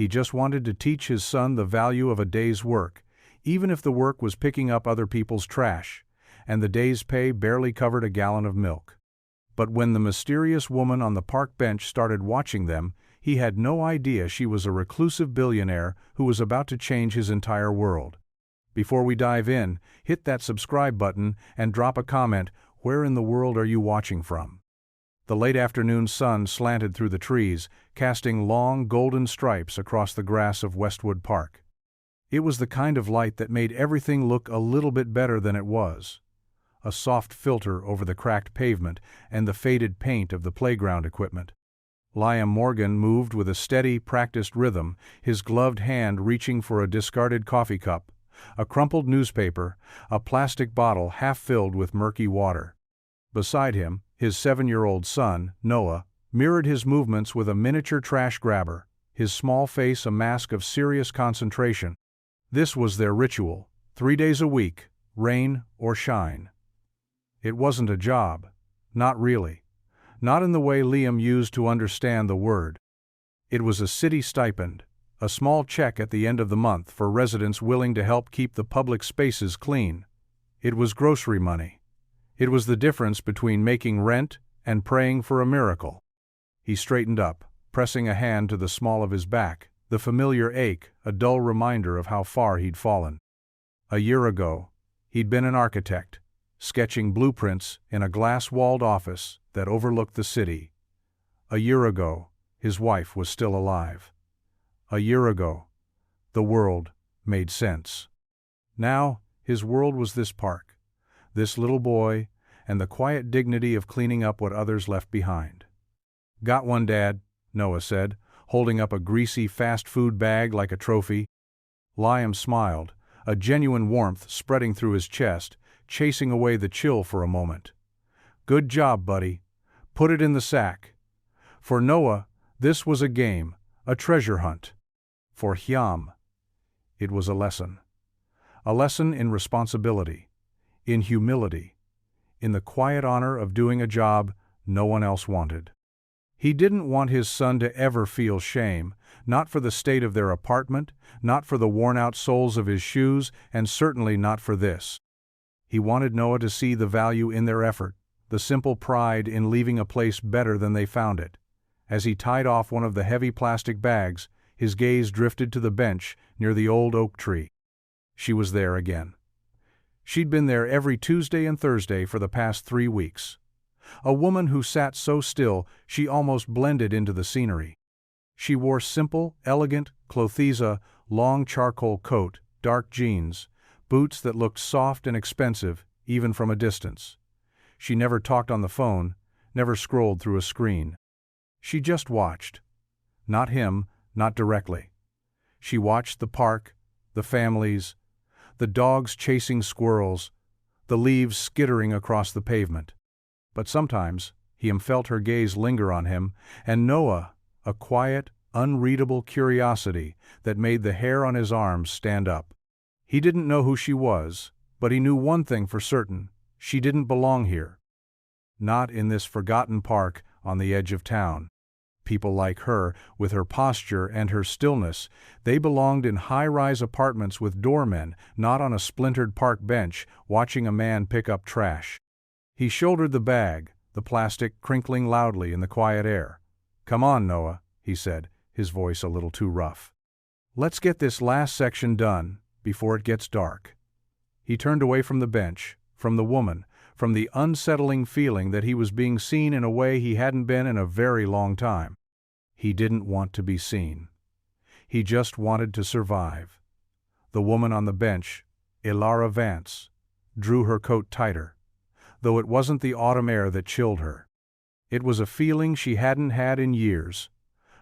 He just wanted to teach his son the value of a day's work, even if the work was picking up other people's trash, and the day's pay barely covered a gallon of milk. But when the mysterious woman on the park bench started watching them, he had no idea she was a reclusive billionaire who was about to change his entire world. Before we dive in, hit that subscribe button and drop a comment. Where in the world are you watching from? The late afternoon sun slanted through the trees, casting long golden stripes across the grass of Westwood Park. It was the kind of light that made everything look a little bit better than it was. A soft filter over the cracked pavement and the faded paint of the playground equipment. Liam Morgan moved with a steady, practiced rhythm, his gloved hand reaching for a discarded coffee cup, a crumpled newspaper, a plastic bottle half filled with murky water. Beside him, his 7-year-old son, Noah, mirrored his movements with a miniature trash grabber, his small face a mask of serious concentration. This was their ritual, 3 days a week, rain or shine. It wasn't a job. Not really. Not in the way Liam used to understand the word. It was a city stipend, a small check at the end of the month for residents willing to help keep the public spaces clean. It was grocery money. It was the difference between making rent and praying for a miracle. He straightened up, pressing a hand to the small of his back, the familiar ache, a dull reminder of how far he'd fallen. A year ago, he'd been an architect, sketching blueprints in a glass-walled office that overlooked the city. A year ago, his wife was still alive. A year ago, the world made sense. Now, his world was this park, this little boy, and the quiet dignity of cleaning up what others left behind. "Got one, Dad," Noah said, holding up a greasy fast food bag like a trophy. Liam smiled, a genuine warmth spreading through his chest, chasing away the chill for a moment. "Good job, buddy. Put it in the sack." For Noah, this was a game, a treasure hunt. For Hyam, it was a lesson. A lesson in responsibility, in humility, in the quiet honor of doing a job no one else wanted. He didn't want his son to ever feel shame, not for the state of their apartment, not for the worn-out soles of his shoes, and certainly not for this. He wanted Noah to see the value in their effort, the simple pride in leaving a place better than they found it. As he tied off one of the heavy plastic bags, his gaze drifted to the bench near the old oak tree. She was there again. She'd been there every Tuesday and Thursday for the past 3 weeks. A woman who sat so still she almost blended into the scenery. She wore simple, elegant clothes, a long charcoal coat, dark jeans, boots that looked soft and expensive even from a distance. She never talked on the phone, never scrolled through a screen. She just watched. Not him, not directly. She watched the park, the families, the dogs chasing squirrels, the leaves skittering across the pavement. But sometimes, Hyam felt her gaze linger on him, and Noah, a quiet, unreadable curiosity that made the hair on his arms stand up. He didn't know who she was, but he knew one thing for certain: she didn't belong here. Not in this forgotten park on the edge of town. People like her, with her posture and her stillness, they belonged in high-rise apartments with doormen, not on a splintered park bench, watching a man pick up trash. He shouldered the bag, the plastic crinkling loudly in the quiet air. "Come on, Noah," he said, his voice a little too rough. "Let's get this last section done, before it gets dark." He turned away from the bench, from the woman, from the unsettling feeling that he was being seen in a way he hadn't been in a very long time. He didn't want to be seen. He just wanted to survive. The woman on the bench, Elara Vance, drew her coat tighter, though it wasn't the autumn air that chilled her. It was a feeling she hadn't had in years,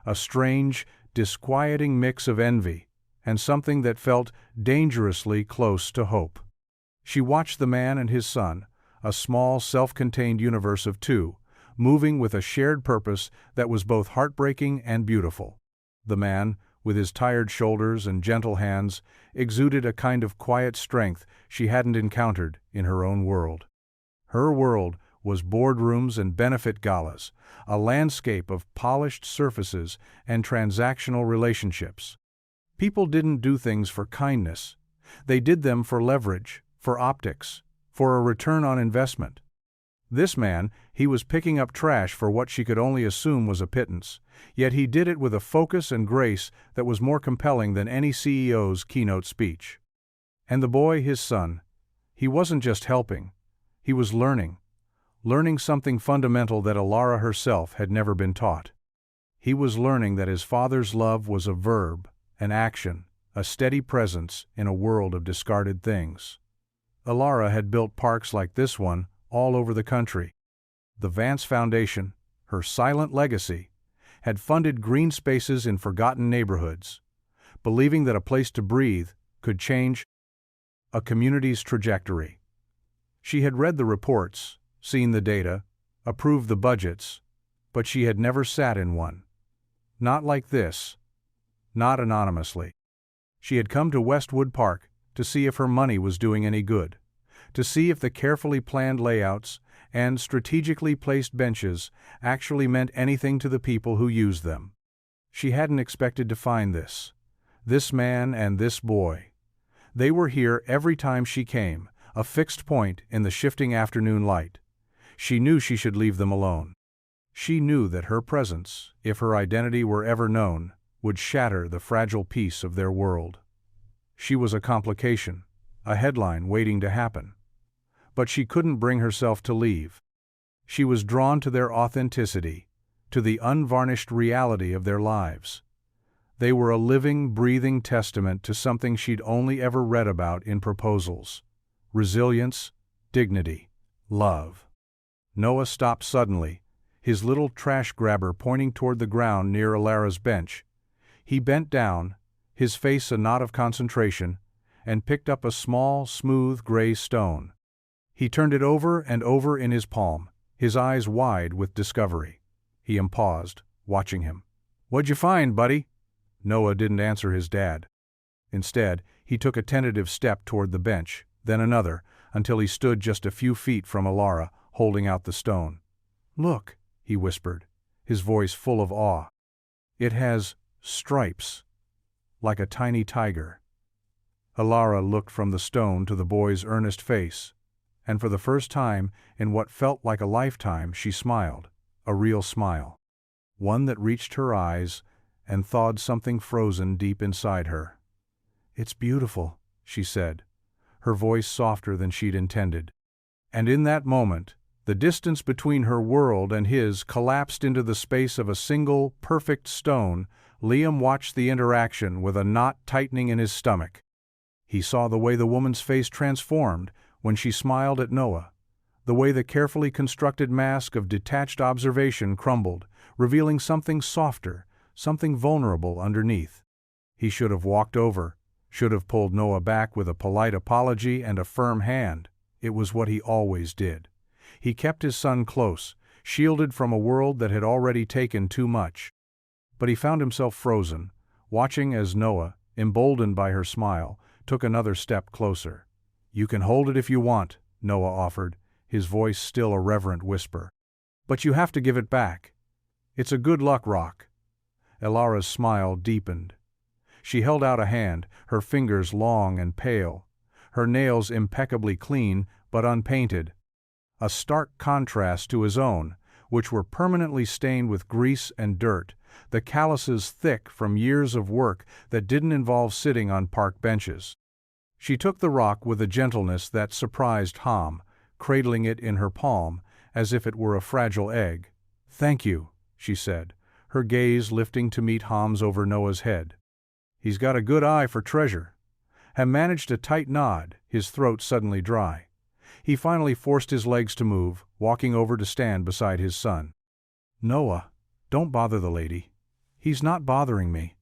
a strange, disquieting mix of envy and something that felt dangerously close to hope. She watched the man and his son, a small, self-contained universe of two, moving with a shared purpose that was both heartbreaking and beautiful. The man, with his tired shoulders and gentle hands, exuded a kind of quiet strength she hadn't encountered in her own world. Her world was boardrooms and benefit galas, a landscape of polished surfaces and transactional relationships. People didn't do things for kindness. They did them for leverage, for optics, for a return on investment. This man, he was picking up trash for what she could only assume was a pittance, yet he did it with a focus and grace that was more compelling than any CEO's keynote speech. And the boy, his son, he wasn't just helping, he was learning something fundamental that Elara herself had never been taught. He was learning that his father's love was a verb, an action, a steady presence in a world of discarded things. Elara had built parks like this one all over the country. The Vance Foundation, her silent legacy, had funded green spaces in forgotten neighborhoods, believing that a place to breathe could change a community's trajectory. She had read the reports, seen the data, approved the budgets, but she had never sat in one. Not like this. Not anonymously. She had come to Westwood Park to see if her money was doing any good, to see if the carefully planned layouts and strategically placed benches actually meant anything to the people who used them. She hadn't expected to find this man and this boy. They were here every time she came, a fixed point in the shifting afternoon light. She knew she should leave them alone. She knew that her presence, if her identity were ever known, would shatter the fragile peace of their world. She was a complication, a headline waiting to happen. But she couldn't bring herself to leave. She was drawn to their authenticity, to the unvarnished reality of their lives. They were a living, breathing testament to something she'd only ever read about in proposals: resilience, dignity, love. Noah stopped suddenly, his little trash grabber pointing toward the ground near Elara's bench. He bent down, his face a knot of concentration, and picked up a small, smooth gray stone. He turned it over and over in his palm, his eyes wide with discovery. He paused, watching him. "What'd you find, buddy?" Noah didn't answer his dad. Instead, he took a tentative step toward the bench, then another, until he stood just a few feet from Elara, holding out the stone. "Look," he whispered, his voice full of awe. "It has stripes, like a tiny tiger." Elara looked from the stone to the boy's earnest face, and for the first time in what felt like a lifetime she smiled, a real smile. One that reached her eyes and thawed something frozen deep inside her. "It's beautiful," she said, her voice softer than she'd intended. And in that moment, the distance between her world and his collapsed into the space of a single, perfect stone. Liam watched the interaction with a knot tightening in his stomach. He saw the way the woman's face transformed when she smiled at Noah, the way the carefully constructed mask of detached observation crumbled, revealing something softer, something vulnerable underneath. He should have walked over, should have pulled Noah back with a polite apology and a firm hand. It was what he always did. He kept his son close, shielded from a world that had already taken too much. But he found himself frozen, watching as Noah, emboldened by her smile, took another step closer. "You can hold it if you want," Noah offered, his voice still a reverent whisper. "But you have to give it back. It's a good luck rock." Elara's smile deepened. She held out a hand, her fingers long and pale, her nails impeccably clean but unpainted, a stark contrast to his own, which were permanently stained with grease and dirt, the calluses thick from years of work that didn't involve sitting on park benches. She took the rock with a gentleness that surprised Ham, cradling it in her palm as if it were a fragile egg. "Thank you," she said, her gaze lifting to meet Ham's over Noah's head. "He's got a good eye for treasure." Ham managed a tight nod, his throat suddenly dry. He finally forced his legs to move, walking over to stand beside his son. "Noah, don't bother the lady." "He's not bothering me,"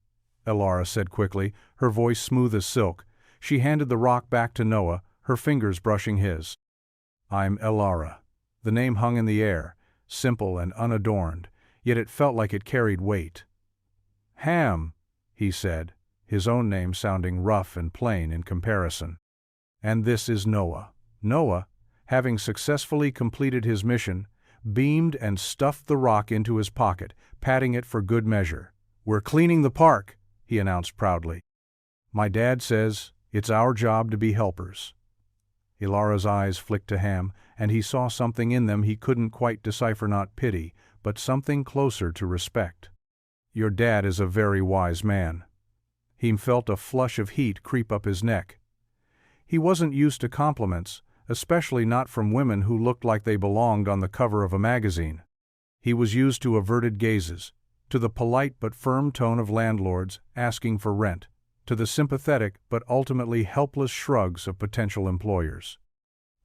Elara said quickly, her voice smooth as silk. She handed the rock back to Noah, her fingers brushing his. "I'm Elara." The name hung in the air, simple and unadorned, yet it felt like it carried weight. "Ham," he said, his own name sounding rough and plain in comparison. "And this is Noah." Noah, having successfully completed his mission, beamed and stuffed the rock into his pocket, patting it for good measure. "We're cleaning the park," he announced proudly. "My dad says it's our job to be helpers." Elara's eyes flicked to Ham, and he saw something in them he couldn't quite decipher, not pity, but something closer to respect. "Your dad is a very wise man." He felt a flush of heat creep up his neck. He wasn't used to compliments, especially not from women who looked like they belonged on the cover of a magazine. He was used to averted gazes, to the polite but firm tone of landlords asking for rent, to the sympathetic but ultimately helpless shrugs of potential employers.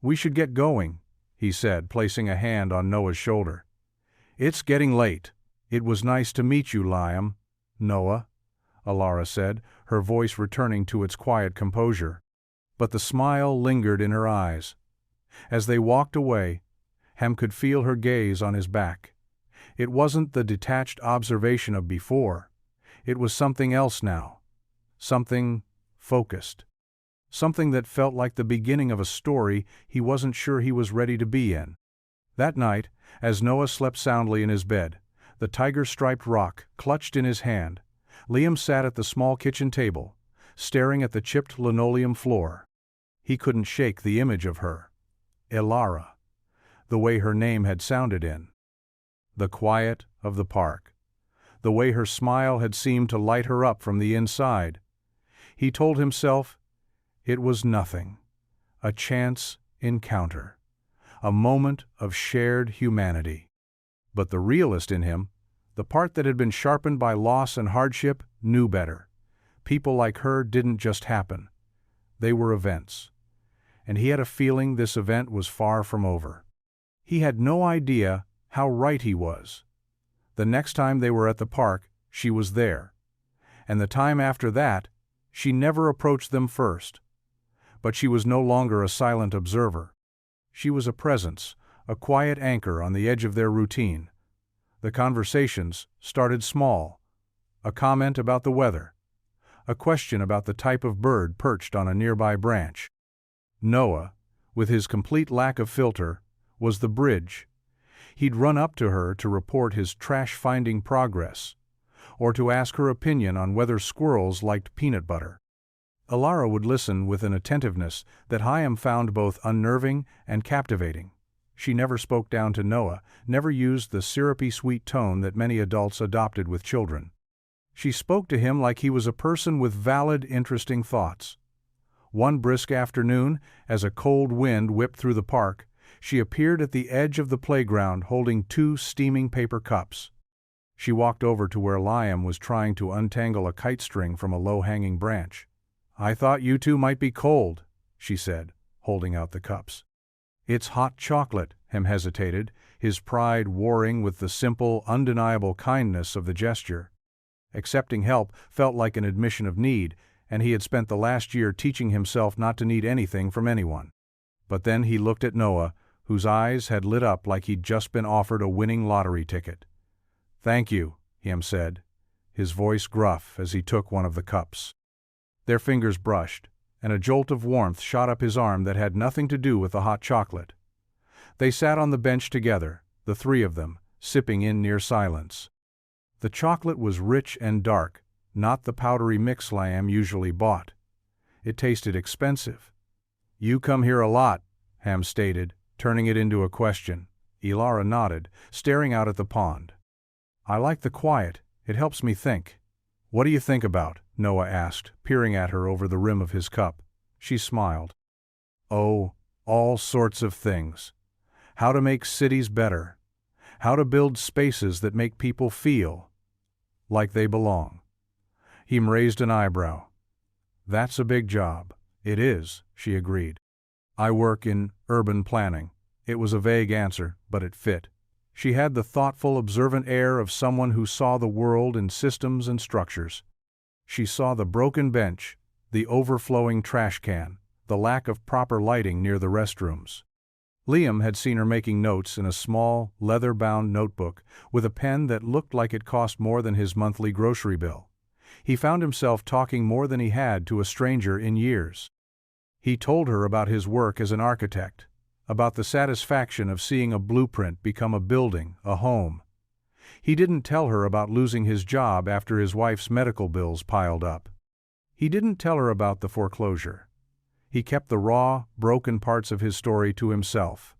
"We should get going," he said, placing a hand on Noah's shoulder. "It's getting late." "It was nice to meet you, Liam." "Noah," Elara said, her voice returning to its quiet composure. But the smile lingered in her eyes. As they walked away, Ham could feel her gaze on his back. It wasn't the detached observation of before. It was something else now. Something focused. Something that felt like the beginning of a story he wasn't sure he was ready to be in. That night, as Noah slept soundly in his bed, the tiger-striped rock clutched in his hand, Liam sat at the small kitchen table, staring at the chipped linoleum floor. He couldn't shake the image of her. Elara. The way her name had sounded in the quiet of the park. The way her smile had seemed to light her up from the inside. He told himself it was nothing. A chance encounter. A moment of shared humanity. But the realist in him, the part that had been sharpened by loss and hardship, knew better. People like her didn't just happen. They were events. And he had a feeling this event was far from over. He had no idea how right he was. The next time they were at the park, she was there. And the time after that, she never approached them first. But she was no longer a silent observer. She was a presence, a quiet anchor on the edge of their routine. The conversations started small. A comment about the weather. A question about the type of bird perched on a nearby branch. Noah, with his complete lack of filter, was the bridge. He'd run up to her to report his trash-finding progress, or to ask her opinion on whether squirrels liked peanut butter. Elara would listen with an attentiveness that Hyam found both unnerving and captivating. She never spoke down to Noah, never used the syrupy sweet tone that many adults adopted with children. She spoke to him like he was a person with valid, interesting thoughts. One brisk afternoon, as a cold wind whipped through the park, she appeared at the edge of the playground holding 2 steaming paper cups. She walked over to where Liam was trying to untangle a kite string from a low-hanging branch. "I thought you two might be cold," she said, holding out the cups. "It's hot chocolate," Hem hesitated, his pride warring with the simple, undeniable kindness of the gesture. Accepting help felt like an admission of need, and he had spent the last year teaching himself not to need anything from anyone. But then he looked at Noah, whose eyes had lit up like he'd just been offered a winning lottery ticket. "Thank you," Hem said, his voice gruff as he took one of the cups. Their fingers brushed, and a jolt of warmth shot up his arm that had nothing to do with the hot chocolate. They sat on the bench together, the 3 of them, sipping in near silence. The chocolate was rich and dark, not the powdery mix Liam usually bought. It tasted expensive. "You come here a lot," Ham stated, turning it into a question. Elara nodded, staring out at the pond. "I like the quiet. It helps me think." "What do you think about?" Noah asked, peering at her over the rim of his cup. She smiled. "Oh, all sorts of things. How to make cities better. How to build spaces that make people feel like they belong." He raised an eyebrow. "That's a big job." "It is," she agreed. "I work in urban planning." It was a vague answer, but it fit. She had the thoughtful, observant air of someone who saw the world in systems and structures. She saw the broken bench, the overflowing trash can, the lack of proper lighting near the restrooms. Liam had seen her making notes in a small, leather-bound notebook with a pen that looked like it cost more than his monthly grocery bill. He found himself talking more than he had to a stranger in years. He told her about his work as an architect, about the satisfaction of seeing a blueprint become a building, a home. He didn't tell her about losing his job after his wife's medical bills piled up. He didn't tell her about the foreclosure. He kept the raw, broken parts of his story to himself.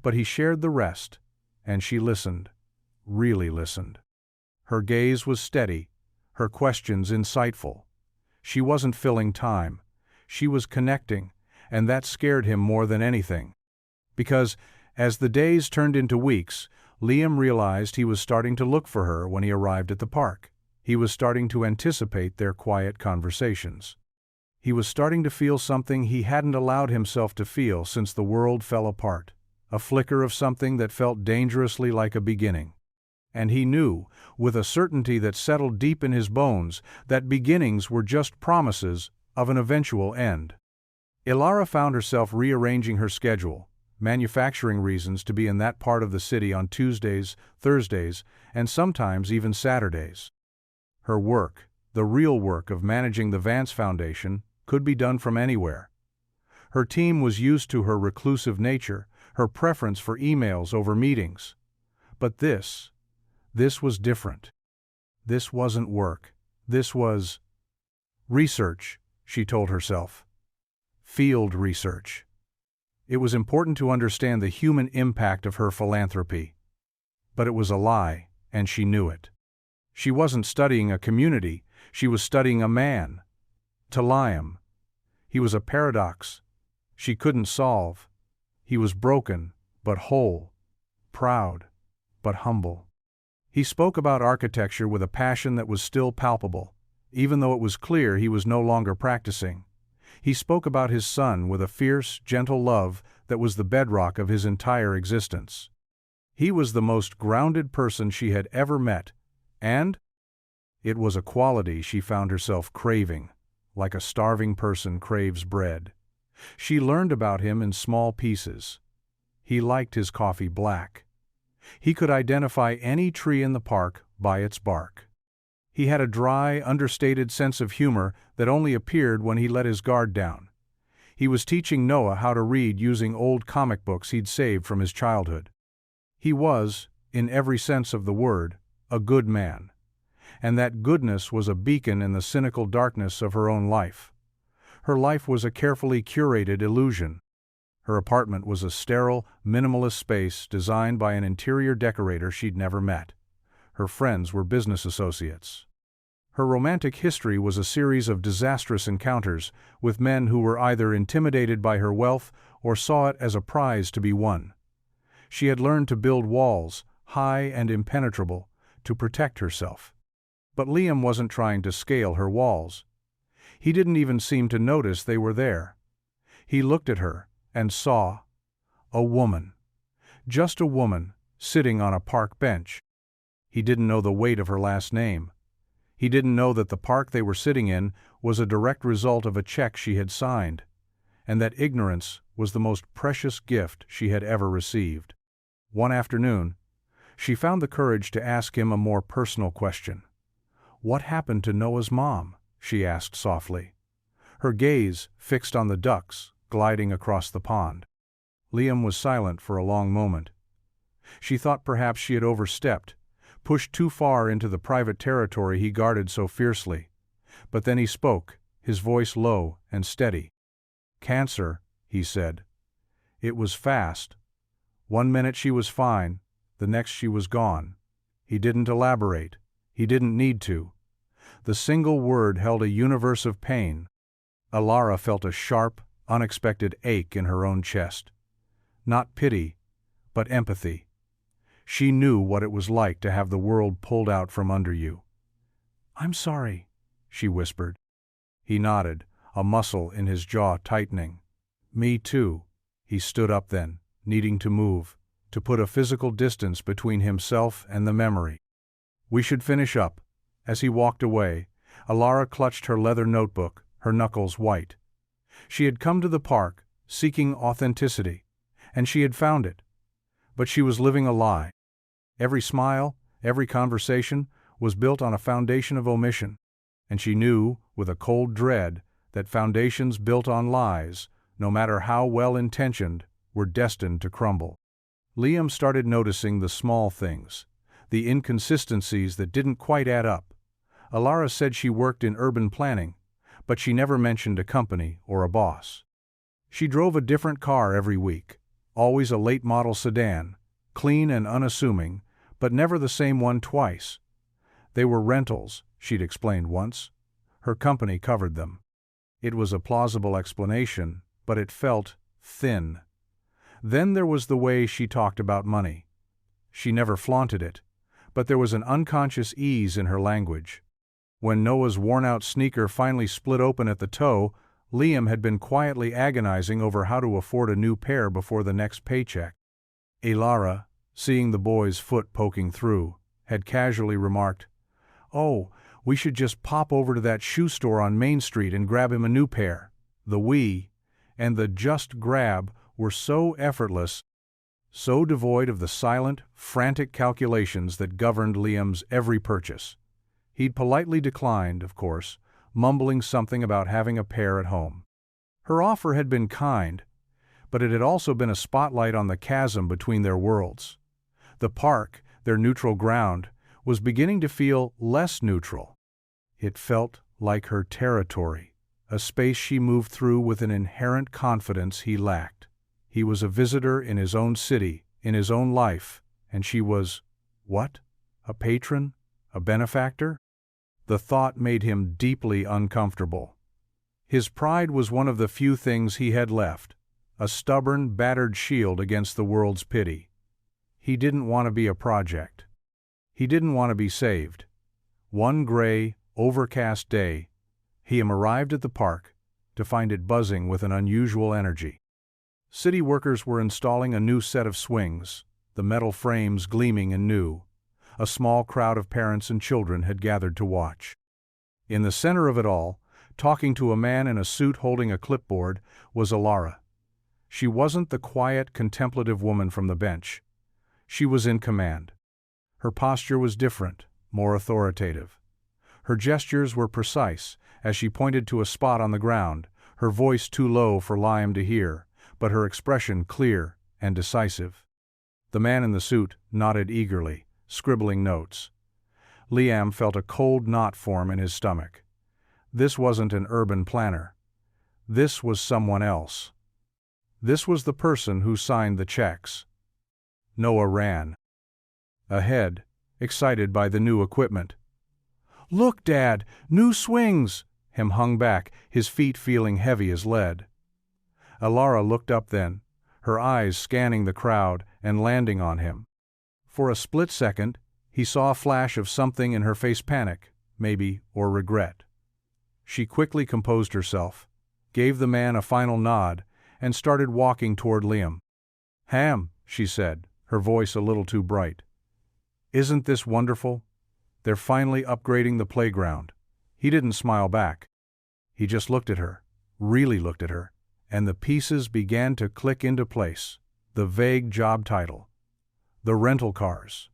But he shared the rest, and she listened, really listened. Her gaze was steady, her questions insightful. She wasn't filling time. She was connecting, and that scared him more than anything. Because, as the days turned into weeks, Liam realized he was starting to look for her when he arrived at the park. He was starting to anticipate their quiet conversations. He was starting to feel something he hadn't allowed himself to feel since the world fell apart, a flicker of something that felt dangerously like a beginning. And he knew, with a certainty that settled deep in his bones, that beginnings were just promises of an eventual end. Elara found herself rearranging her schedule, manufacturing reasons to be in that part of the city on Tuesdays, Thursdays, and sometimes even Saturdays. Her work, the real work of managing the Vance Foundation, could be done from anywhere. Her team was used to her reclusive nature, her preference for emails over meetings. But this was different. This wasn't work. This was research, she told herself. Field research. It was important to understand the human impact of her philanthropy. But it was a lie, and she knew it. She wasn't studying a community, she was studying a man. To Liam, he was a paradox she couldn't solve. He was broken, but whole, proud, but humble. He spoke about architecture with a passion that was still palpable, even though it was clear he was no longer practicing. He spoke about his son with a fierce, gentle love that was the bedrock of his entire existence. He was the most grounded person she had ever met, and it was a quality she found herself craving, like a starving person craves bread. She learned about him in small pieces. He liked his coffee black. He could identify any tree in the park by its bark. He had a dry, understated sense of humor that only appeared when he let his guard down. He was teaching Noah how to read using old comic books he'd saved from his childhood. He was, in every sense of the word, a good man. And that goodness was a beacon in the cynical darkness of her own life. Her life was a carefully curated illusion. Her apartment was a sterile, minimalist space designed by an interior decorator she'd never met. Her friends were business associates. Her romantic history was a series of disastrous encounters with men who were either intimidated by her wealth or saw it as a prize to be won. She had learned to build walls, high and impenetrable, to protect herself. But Liam wasn't trying to scale her walls. He didn't even seem to notice they were there. He looked at her and saw a woman. Just a woman, sitting on a park bench. He didn't know the weight of her last name. He didn't know that the park they were sitting in was a direct result of a check she had signed, and that ignorance was the most precious gift she had ever received. One afternoon, she found the courage to ask him a more personal question. "What happened to Noah's mom?" she asked softly. Her gaze fixed on the ducks gliding across the pond. Liam was silent for a long moment. She thought perhaps she had overstepped, pushed too far into the private territory he guarded so fiercely. But then he spoke, his voice low and steady. "Cancer," he said. "It was fast. 1 minute she was fine, the next she was gone." He didn't elaborate. He didn't need to. The single word held a universe of pain. Elara felt a sharp, unexpected ache in her own chest. Not pity, but empathy. She knew what it was like to have the world pulled out from under you. "I'm sorry," she whispered. He nodded, a muscle in his jaw tightening. "Me too." He stood up then, needing to move, to put a physical distance between himself and the memory. "We should finish up." As he walked away, Elara clutched her leather notebook, her knuckles white. She had come to the park, seeking authenticity, and she had found it. But she was living a lie. Every smile, every conversation, was built on a foundation of omission, and she knew, with a cold dread, that foundations built on lies, no matter how well-intentioned, were destined to crumble. Liam started noticing the small things, the inconsistencies that didn't quite add up. Elara said she worked in urban planning, but she never mentioned a company or a boss. She drove a different car every week, always a late-model sedan, clean and unassuming, but never the same one twice. They were rentals, she'd explained once. Her company covered them. It was a plausible explanation, but it felt thin. Then there was the way she talked about money. She never flaunted it, but there was an unconscious ease in her language. When Noah's worn-out sneaker finally split open at the toe, Liam had been quietly agonizing over how to afford a new pair before the next paycheck. Elara, seeing the boy's foot poking through, had casually remarked, "Oh, we should just pop over to that shoe store on Main Street and grab him a new pair." The "we" and the "just grab" were so effortless, so devoid of the silent, frantic calculations that governed Liam's every purchase. He'd politely declined, of course, mumbling something about having a pair at home. Her offer had been kind, but it had also been a spotlight on the chasm between their worlds. The park, their neutral ground, was beginning to feel less neutral. It felt like her territory, a space she moved through with an inherent confidence he lacked. He was a visitor in his own city, in his own life, and she was, what? A patron? A benefactor? The thought made him deeply uncomfortable. His pride was one of the few things he had left, a stubborn, battered shield against the world's pity. He didn't want to be a project. He didn't want to be saved. One gray, overcast day, Liam arrived at the park to find it buzzing with an unusual energy. City workers were installing a new set of swings, the metal frames gleaming and new. A small crowd of parents and children had gathered to watch. In the center of it all, talking to a man in a suit holding a clipboard, was Elara. She wasn't the quiet, contemplative woman from the bench. She was in command. Her posture was different, more authoritative. Her gestures were precise, as she pointed to a spot on the ground, her voice too low for Liam to hear, but her expression clear and decisive. The man in the suit nodded eagerly, scribbling notes. Liam felt a cold knot form in his stomach. This wasn't an urban planner. This was someone else. This was the person who signed the checks. Noah ran. Ahead, excited by the new equipment. "Look, Dad! New swings!" Him hung back, his feet feeling heavy as lead. Elara looked up then, her eyes scanning the crowd and landing on him. For a split second, he saw a flash of something in her face, panic, maybe, or regret. She quickly composed herself, gave the man a final nod, and started walking toward Liam. "Ham," she said, her voice a little too bright. "Isn't this wonderful? They're finally upgrading the playground." He didn't smile back. He just looked at her, really looked at her, and the pieces began to click into place. The vague job title, the rental cars,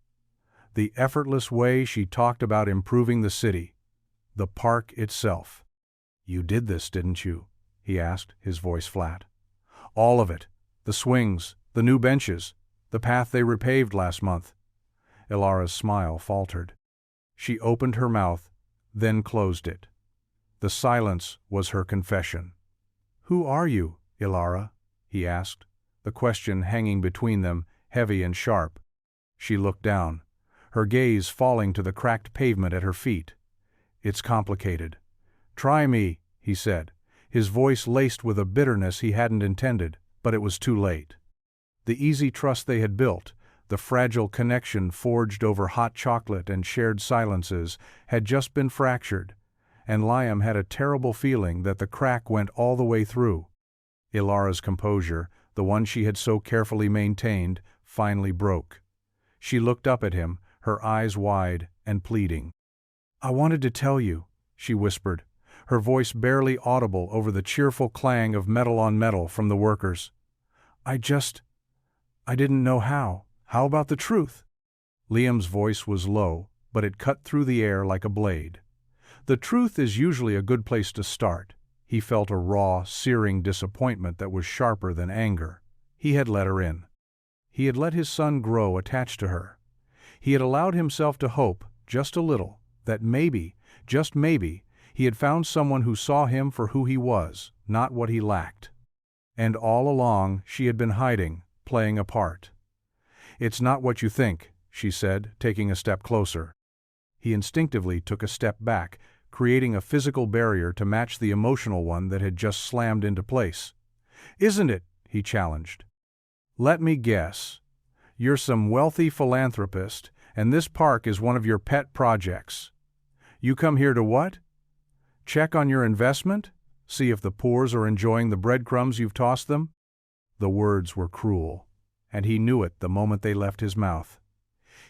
the effortless way she talked about improving the city, the park itself. "You did this, didn't you?" he asked, his voice flat. "All of it. The swings, the new benches, the path they repaved last month." Elara's smile faltered. She opened her mouth, then closed it. The silence was her confession. "Who are you, Elara?" he asked, the question hanging between them, heavy and sharp. She looked down, her gaze falling to the cracked pavement at her feet. "It's complicated." "Try me," he said, his voice laced with a bitterness he hadn't intended, but it was too late. The easy trust they had built, the fragile connection forged over hot chocolate and shared silences, had just been fractured, and Liam had a terrible feeling that the crack went all the way through. Elara's composure, the one she had so carefully maintained, finally broke. She looked up at him, her eyes wide and pleading. "I wanted to tell you," she whispered, her voice barely audible over the cheerful clang of metal on metal from the workers. I didn't know how. How about the truth?" Liam's voice was low, but it cut through the air like a blade. The truth is usually a good place to start. He felt a raw, searing disappointment that was sharper than anger. He had let her in. He had let his son grow attached to her. He had allowed himself to hope, just a little, that maybe, just maybe, he had found someone who saw him for who he was, not what he lacked. And all along, she had been hiding, playing a part. "It's not what you think," she said, taking a step closer. He instinctively took a step back, creating a physical barrier to match the emotional one that had just slammed into place. "Isn't it?" he challenged. "Let me guess. You're some wealthy philanthropist, and this park is one of your pet projects. You come here to what? Check on your investment? See if the poors are enjoying the breadcrumbs you've tossed them?" The words were cruel, and he knew it the moment they left his mouth.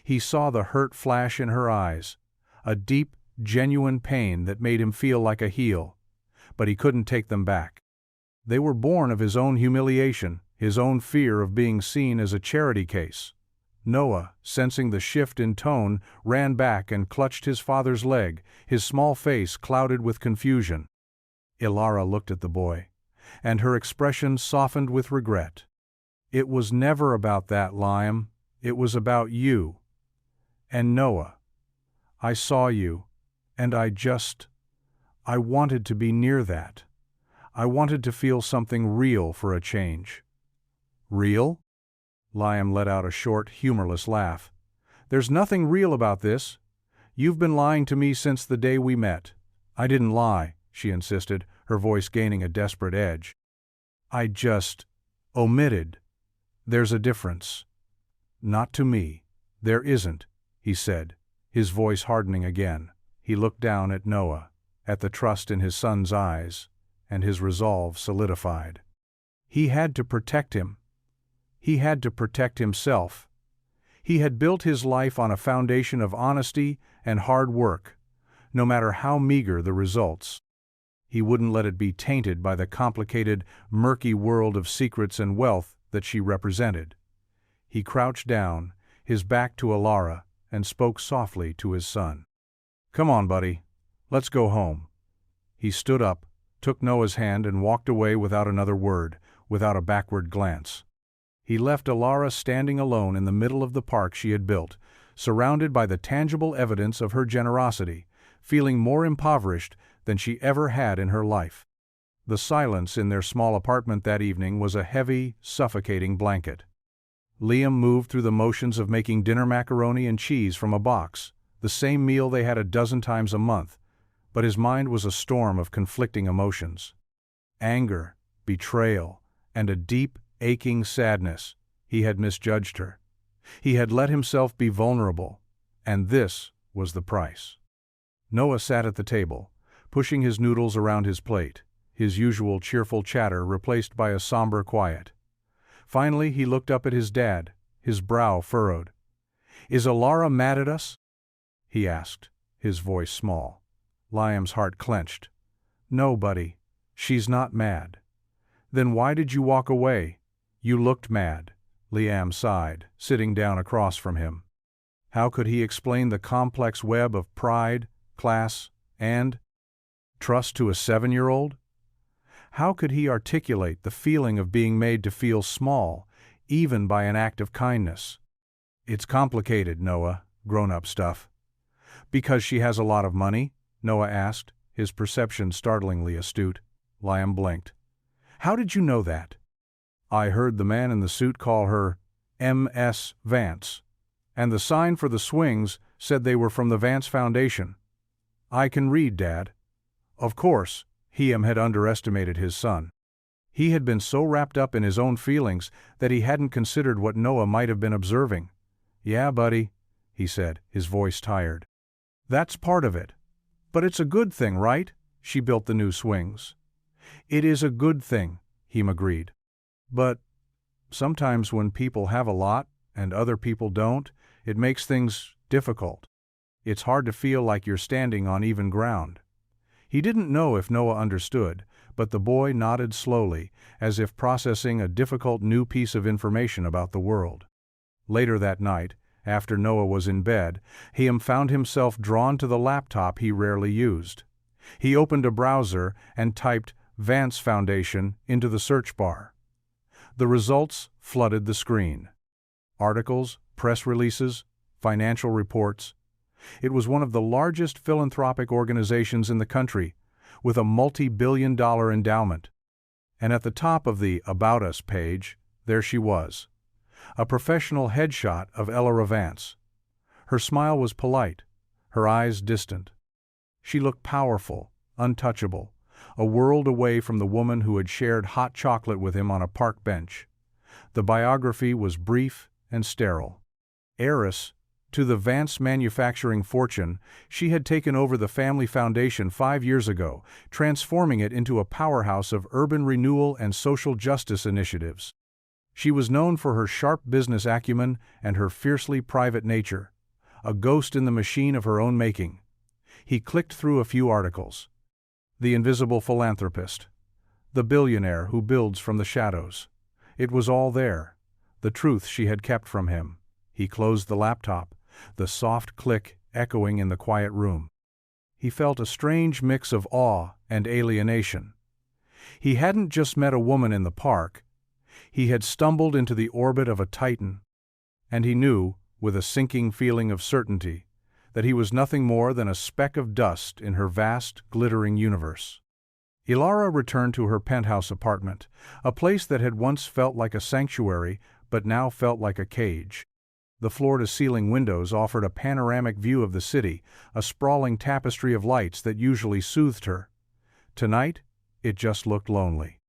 He saw the hurt flash in her eyes, a deep, genuine pain that made him feel like a heel, but he couldn't take them back. They were born of his own humiliation, his own fear of being seen as a charity case. Noah, sensing the shift in tone, ran back and clutched his father's leg, his small face clouded with confusion. Elara looked at the boy, and her expression softened with regret. "It was never about that, Liam. It was about you. And Noah. I saw you, and I wanted to be near that. I wanted to feel something real for a change." "Real?" Liam let out a short, humorless laugh. "There's nothing real about this. You've been lying to me since the day we met." "I didn't lie," she insisted, her voice gaining a desperate edge. "I just omitted. There's a difference." "Not to me. There isn't," he said, his voice hardening again. He looked down at Noah, at the trust in his son's eyes, and his resolve solidified. He had to protect him. He had to protect himself. He had built his life on a foundation of honesty and hard work, no matter how meager the results. He wouldn't let it be tainted by the complicated, murky world of secrets and wealth that she represented. He crouched down, his back to Elara, and spoke softly to his son. "Come on, buddy. Let's go home." He stood up, took Noah's hand and walked away without another word, without a backward glance. He left Elara standing alone in the middle of the park she had built, surrounded by the tangible evidence of her generosity, feeling more impoverished than she ever had in her life. The silence in their small apartment that evening was a heavy, suffocating blanket. Liam moved through the motions of making dinner macaroni and cheese from a box, the same meal they had a dozen times a month, but his mind was a storm of conflicting emotions. Anger, betrayal, and a deep, aching sadness. He had misjudged her. He had let himself be vulnerable, and this was the price. Noah sat at the table, pushing his noodles around his plate, his usual cheerful chatter replaced by a somber quiet. Finally, he looked up at his dad, his brow furrowed. "Is Elara mad at us?" he asked, his voice small. Liam's heart clenched. "No, buddy, she's not mad." "Then why did you walk away? You looked mad," Liam sighed, sitting down across from him. How could he explain the complex web of pride, class, and trust to a 7-year-old? How could he articulate the feeling of being made to feel small, even by an act of kindness? "It's complicated, Noah, grown-up stuff." "Because she has a lot of money?" Noah asked, his perception startlingly astute. Liam blinked. "How did you know that?" "I heard the man in the suit call her M.S. Vance, and the sign for the swings said they were from the Vance Foundation. I can read, Dad." Of course, Liam had underestimated his son. He had been so wrapped up in his own feelings that he hadn't considered what Noah might have been observing. "Yeah, buddy," he said, his voice tired. "That's part of it. But it's a good thing, right? She built the new swings." "It is a good thing," Liam agreed. "But sometimes when people have a lot and other people don't, it makes things difficult. It's hard to feel like you're standing on even ground." He didn't know if Noah understood, but the boy nodded slowly, as if processing a difficult new piece of information about the world. Later that night, after Noah was in bed, Liam found himself drawn to the laptop he rarely used. He opened a browser and typed Vance Foundation into the search bar. The results flooded the screen. Articles, press releases, financial reports. It was one of the largest philanthropic organizations in the country, with a multi-billion-dollar endowment. And at the top of the About Us page, there she was. A professional headshot of Elara. Her smile was polite, her eyes distant. She looked powerful, untouchable, a world away from the woman who had shared hot chocolate with him on a park bench. The biography was brief and sterile. Heiress to the Vance manufacturing fortune, she had taken over the family foundation 5 years ago, transforming it into a powerhouse of urban renewal and social justice initiatives. She was known for her sharp business acumen and her fiercely private nature, a ghost in the machine of her own making. He clicked through a few articles. The invisible philanthropist. The billionaire who builds from the shadows. It was all there, the truth she had kept from him. He closed the laptop, the soft click echoing in the quiet room. He felt a strange mix of awe and alienation. He hadn't just met a woman in the park. He had stumbled into the orbit of a titan. And he knew, with a sinking feeling of certainty, that he was nothing more than a speck of dust in her vast, glittering universe. Elara returned to her penthouse apartment, a place that had once felt like a sanctuary but now felt like a cage. The floor-to-ceiling windows offered a panoramic view of the city, a sprawling tapestry of lights that usually soothed her. Tonight, it just looked lonely.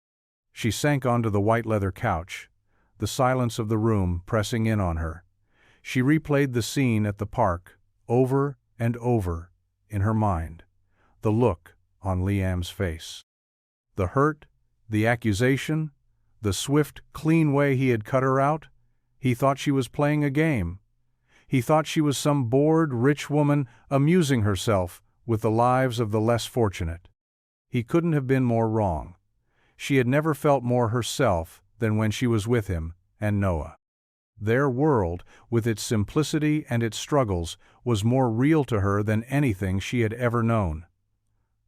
She sank onto the white leather couch, the silence of the room pressing in on her. She replayed the scene at the park, over and over, in her mind. The look on Liam's face. The hurt, the accusation, the swift, clean way he had cut her out. He thought she was playing a game. He thought she was some bored, rich woman amusing herself with the lives of the less fortunate. He couldn't have been more wrong. She had never felt more herself than when she was with him and Noah. Their world, with its simplicity and its struggles, was more real to her than anything she had ever known.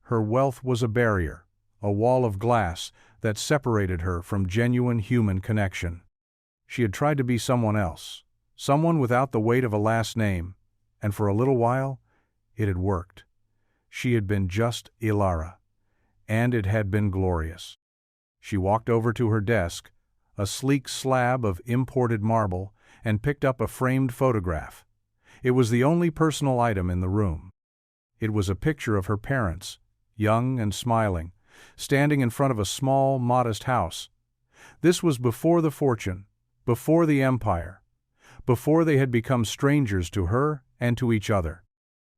Her wealth was a barrier, a wall of glass that separated her from genuine human connection. She had tried to be someone else, someone without the weight of a last name, and for a little while, it had worked. She had been just Elara, and it had been glorious. She walked over to her desk, a sleek slab of imported marble, and picked up a framed photograph. It was the only personal item in the room. It was a picture of her parents, young and smiling, standing in front of a small, modest house. This was before the fortune, before the empire, before they had become strangers to her and to each other.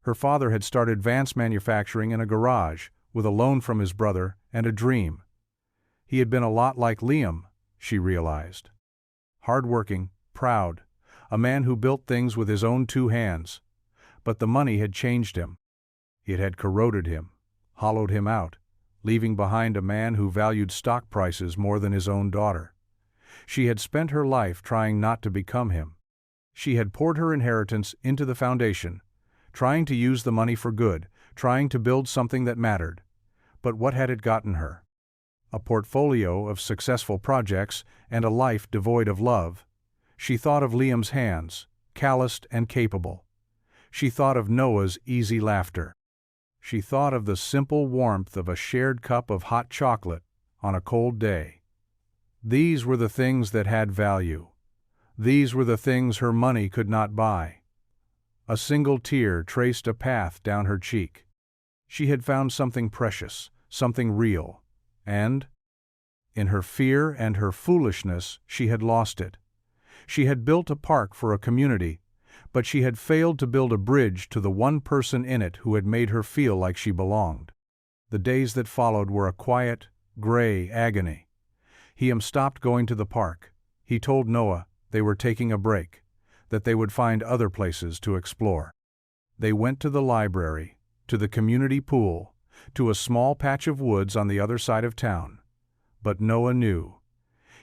Her father had started Vance Manufacturing in a garage, with a loan from his brother and a dream. He had been a lot like Liam, she realized. Hard-working, proud, a man who built things with his own 2 hands. But the money had changed him. It had corroded him, hollowed him out, leaving behind a man who valued stock prices more than his own daughter. She had spent her life trying not to become him. She had poured her inheritance into the foundation, trying to use the money for good, trying to build something that mattered. But what had it gotten her? A portfolio of successful projects and a life devoid of love. She thought of Liam's hands, calloused and capable. She thought of Noah's easy laughter. She thought of the simple warmth of a shared cup of hot chocolate on a cold day. These were the things that had value. These were the things her money could not buy. A single tear traced a path down her cheek. She had found something precious, something real, and, in her fear and her foolishness, she had lost it. She had built a park for a community, but she had failed to build a bridge to the one person in it who had made her feel like she belonged. The days that followed were a quiet, gray agony. Liam stopped going to the park. He told Noah they were taking a break, that they would find other places to explore. They went to the library, to the community pool, to a small patch of woods on the other side of town. But Noah knew.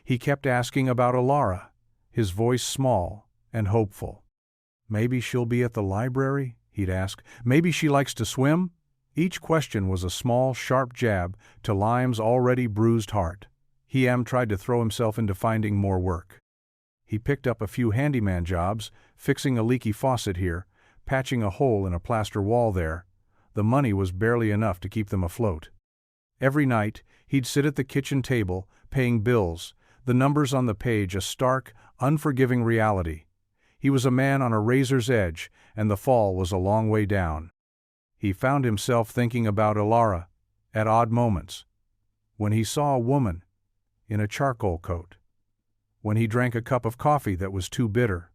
He kept asking about Elara, his voice small and hopeful. Maybe she'll be at the library, he'd ask. Maybe she likes to swim? Each question was a small, sharp jab to Liam's already bruised heart. He tried to throw himself into finding more work. He picked up a few handyman jobs, fixing a leaky faucet here, patching a hole in a plaster wall there. The money was barely enough to keep them afloat. Every night, he'd sit at the kitchen table, paying bills, the numbers on the page a stark, unforgiving reality. He was a man on a razor's edge, and the fall was a long way down. He found himself thinking about Elara, at odd moments. When he saw a woman in a charcoal coat. When he drank a cup of coffee that was too bitter.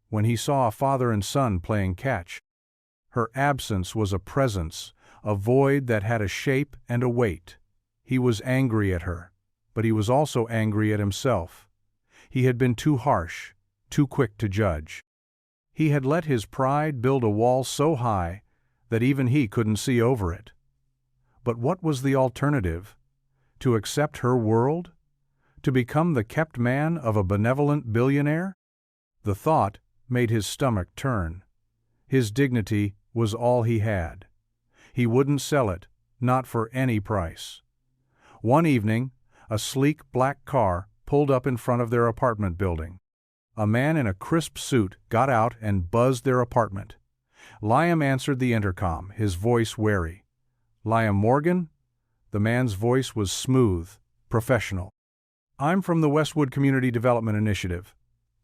When he saw a father and son playing catch. Her absence was a presence, a void that had a shape and a weight. He was angry at her, but he was also angry at himself. He had been too harsh, too quick to judge. He had let his pride build a wall so high that even he couldn't see over it. But what was the alternative? To accept her world? To become the kept man of a benevolent billionaire? The thought made his stomach turn. His dignity was all he had. He wouldn't sell it, not for any price. One evening, a sleek black car pulled up in front of their apartment building. A man in a crisp suit got out and buzzed their apartment. Liam answered the intercom, his voice wary. "Liam Morgan?" The man's voice was smooth, professional. "I'm from the Westwood Community Development Initiative.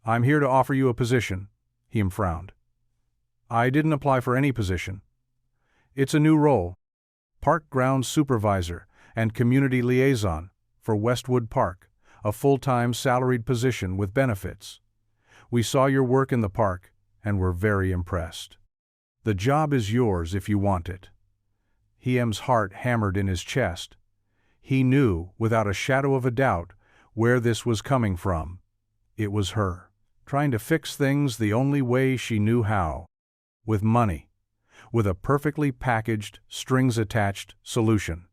I'm here to offer you a position." He frowned. "I didn't apply for any position. It's a new role. Park Grounds Supervisor and Community Liaison for Westwood Park, a full-time salaried position with benefits. We saw your work in the park and were very impressed. The job is yours if you want it." Liam's heart hammered in his chest. He knew, without a shadow of a doubt, where this was coming from. It was her, trying to fix things the only way she knew how. With money. With a perfectly packaged, strings-attached solution.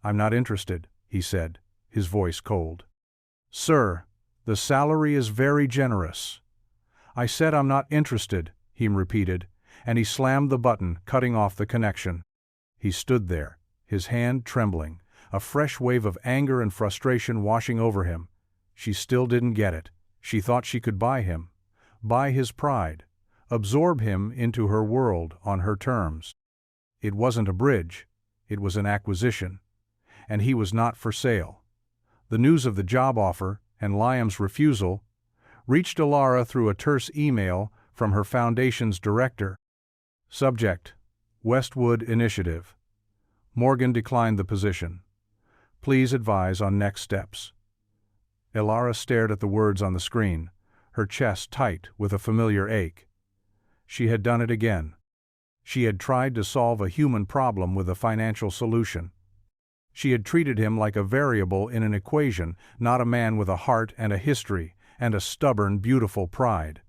"I'm not interested," he said, his voice cold. "Sir, the salary is very generous." "I said I'm not interested," he repeated, and he slammed the button, cutting off the connection. He stood there, his hand trembling, a fresh wave of anger and frustration washing over him. She still didn't get it. She thought she could buy him, buy his pride, absorb him into her world on her terms. It wasn't a bridge, it was an acquisition, and he was not for sale. The news of the job offer, and Liam's refusal, reached Elara through a terse email from her foundation's director. Subject: Westwood Initiative. Morgan declined the position. Please advise on next steps. Elara stared at the words on the screen, her chest tight with a familiar ache. She had done it again. She had tried to solve a human problem with a financial solution. She had treated him like a variable in an equation, not a man with a heart and a history, and a stubborn, beautiful pride.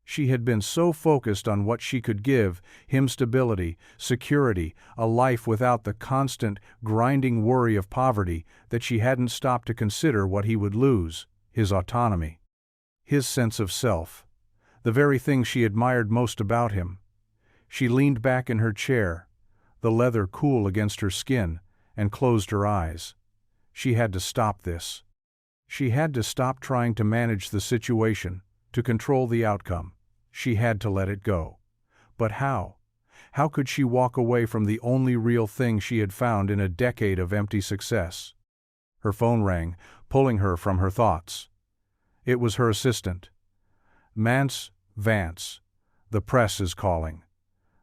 She had been so focused on what she could give him: stability, security, a life without the constant, grinding worry of poverty, that she hadn't stopped to consider what he would lose: his autonomy, his sense of self, the very thing she admired most about him. She leaned back in her chair, the leather cool against her skin, and closed her eyes. She had to stop this. She had to stop trying to manage the situation, to control the outcome. She had to let it go. But how? How could she walk away from the only real thing she had found in a decade of empty success? Her phone rang, pulling her from her thoughts. It was her assistant. "Mance, Vance. The press is calling.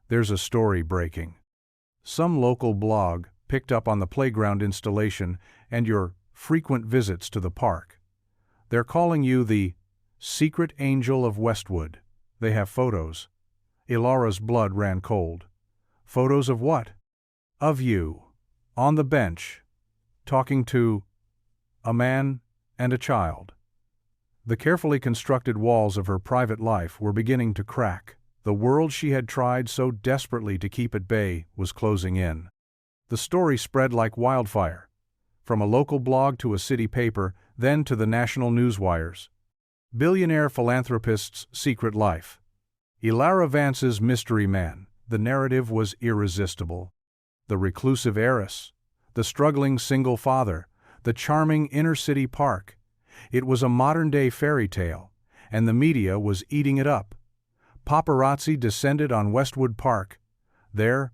There's a story breaking. Some local blog picked up on the playground installation and your frequent visits to the park. They're calling you the Secret Angel of Westwood. They have photos." Elara's blood ran cold. "Photos of what?" "Of you. On the bench. Talking to a man and a child." The carefully constructed walls of her private life were beginning to crack. The world she had tried so desperately to keep at bay was closing in. The story spread like wildfire, from a local blog to a city paper, then to the national newswires. Billionaire Philanthropist's secret life. Elara Vance's mystery man. The narrative was irresistible. The reclusive heiress. The struggling single father. the charming inner-city park. It was a modern-day fairy tale, and the media was eating it up. Paparazzi descended on Westwood Park, their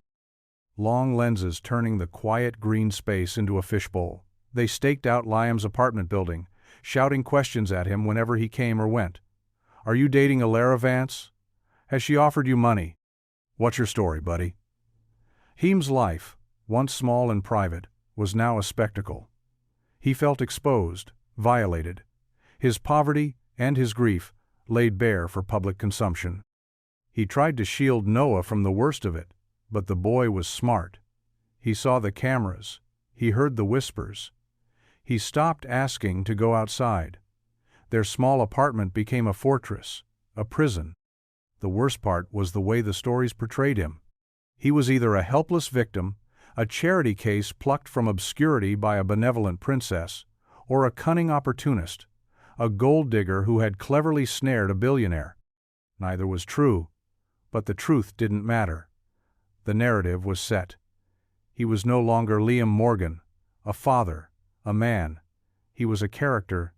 long lenses turning the quiet green space into a fishbowl. They staked out Liam's apartment building, shouting questions at him whenever he came or went. "Are you dating Elara, Vance? Has she offered you money? What's your story, buddy?" Heem's life, once small and private, was now a spectacle. He felt exposed, violated. His poverty and his grief laid bare for public consumption. He tried to shield Noah from the worst of it, but the boy was smart. He saw the cameras. He heard the whispers. He stopped asking to go outside. Their small apartment became a fortress, a prison. The worst part was the way the stories portrayed him. He was either a helpless victim, a charity case plucked from obscurity by a benevolent princess, or a cunning opportunist, a gold digger who had cleverly snared a billionaire. Neither was true, but the truth didn't matter. The narrative was set. He was no longer Liam Morgan, a father, a man. He was a character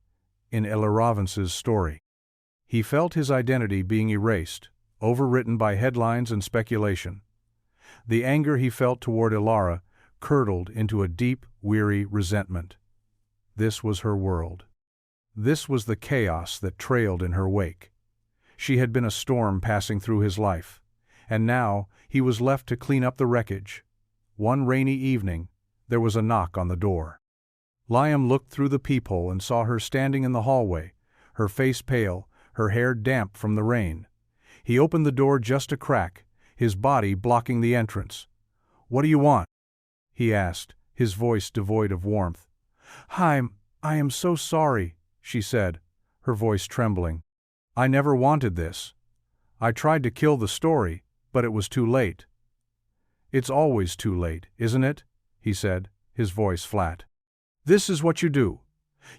in Elara story. He felt his identity being erased, overwritten by headlines and speculation. The anger he felt toward Elara curdled into a deep, weary resentment. This was her world. This was the chaos that trailed in her wake. She had been a storm passing through his life, and now he was left to clean up the wreckage. One rainy evening, there was a knock on the door. Liam looked through the peephole and saw her standing in the hallway, her face pale, her hair damp from the rain. He opened the door just a crack, his body blocking the entrance. "What do you want?" he asked, his voice devoid of warmth. I am so sorry," she said, her voice trembling. "I never wanted this. I tried to kill the story, but it was too late." "It's always too late, isn't it?" he said, his voice flat. "This is what you do.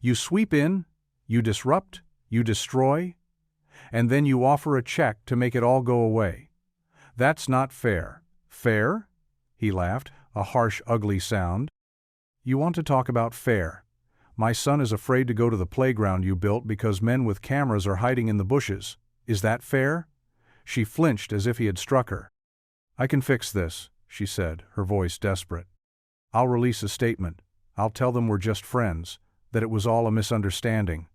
You sweep in, you disrupt, you destroy, and then you offer a check to make it all go away. That's not fair." "Fair?" he laughed, a harsh, ugly sound. "You want to talk about fair? My son is afraid to go to the playground you built because men with cameras are hiding in the bushes. Is that fair?" She flinched as if he had struck her. "I can fix this," she said, her voice desperate. "I'll release a statement. I'll tell them we're just friends, that it was all a misunderstanding."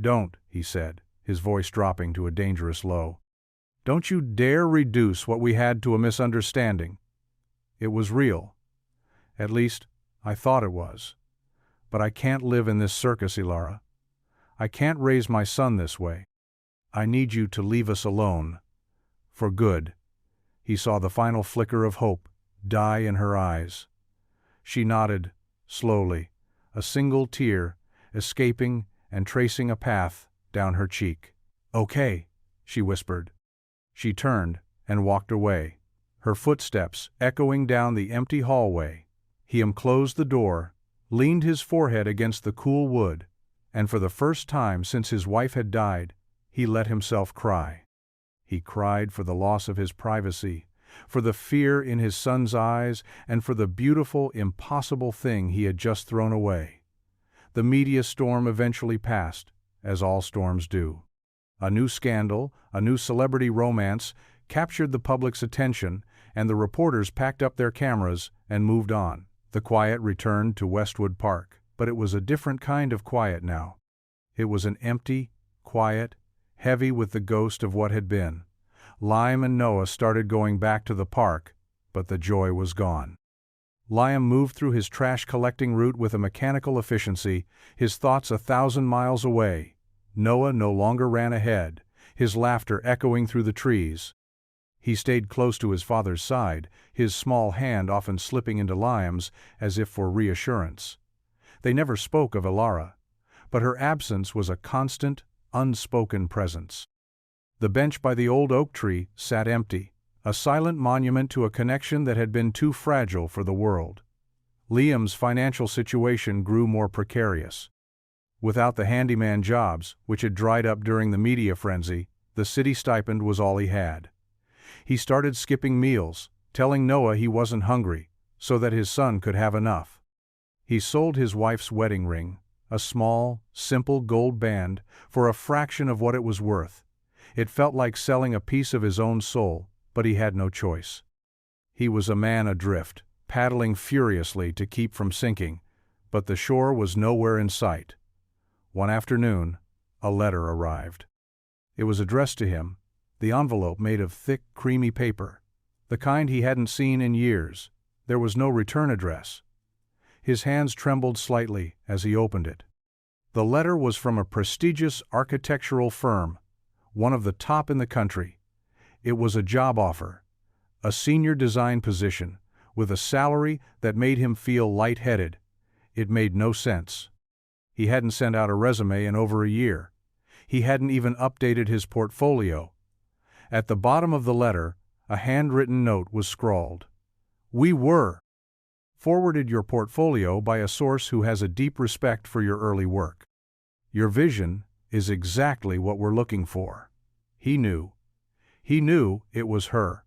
"Don't," he said, his voice dropping to a dangerous low. "Don't you dare reduce what we had to a misunderstanding. It was real. At least, I thought it was. But I can't live in this circus, Elara. I can't raise my son this way. I need you to leave us alone. For good." He saw the final flicker of hope die in her eyes. She nodded, slowly, a single tear escaping and tracing a path down her cheek. "Okay," she whispered. She turned and walked away, her footsteps echoing down the empty hallway. He closed the door, leaned his forehead against the cool wood, and for the first time since his wife had died, he let himself cry. He cried for the loss of his privacy, for the fear in his son's eyes, and for the beautiful, impossible thing he had just thrown away. The media storm eventually passed, as all storms do. A new scandal, a new celebrity romance, captured the public's attention, and the reporters packed up their cameras and moved on. The quiet returned to Westwood Park, but it was a different kind of quiet now. It was an empty, quiet, heavy with the ghost of what had been. Liam and Noah started going back to the park, but the joy was gone. Liam moved through his trash-collecting route with a mechanical efficiency, his thoughts 1,000 miles away. Noah no longer ran ahead, his laughter echoing through the trees. He stayed close to his father's side, his small hand often slipping into Liam's as if for reassurance. They never spoke of Elara, but her absence was a constant, unspoken presence. The bench by the old oak tree sat empty, a silent monument to a connection that had been too fragile for the world. Liam's financial situation grew more precarious. Without the handyman jobs, which had dried up during the media frenzy, the city stipend was all he had. He started skipping meals, telling Noah he wasn't hungry, so that his son could have enough. He sold his wife's wedding ring, a small, simple gold band, for a fraction of what it was worth. It felt like selling a piece of his own soul, but he had no choice. He was a man adrift, paddling furiously to keep from sinking, but the shore was nowhere in sight. One afternoon, a letter arrived. It was addressed to him, the envelope made of thick, creamy paper, the kind he hadn't seen in years. There was no return address. His hands trembled slightly as he opened it. The letter was from a prestigious architectural firm, one of the top in the country. It was a job offer, a senior design position, with a salary that made him feel lightheaded. It made no sense. He hadn't sent out a resume in over a year. He hadn't even updated his portfolio. At the bottom of the letter, a handwritten note was scrawled. "We were forwarded your portfolio by a source who has a deep respect for your early work. Your vision is exactly what we're looking for." He knew. He knew it was her.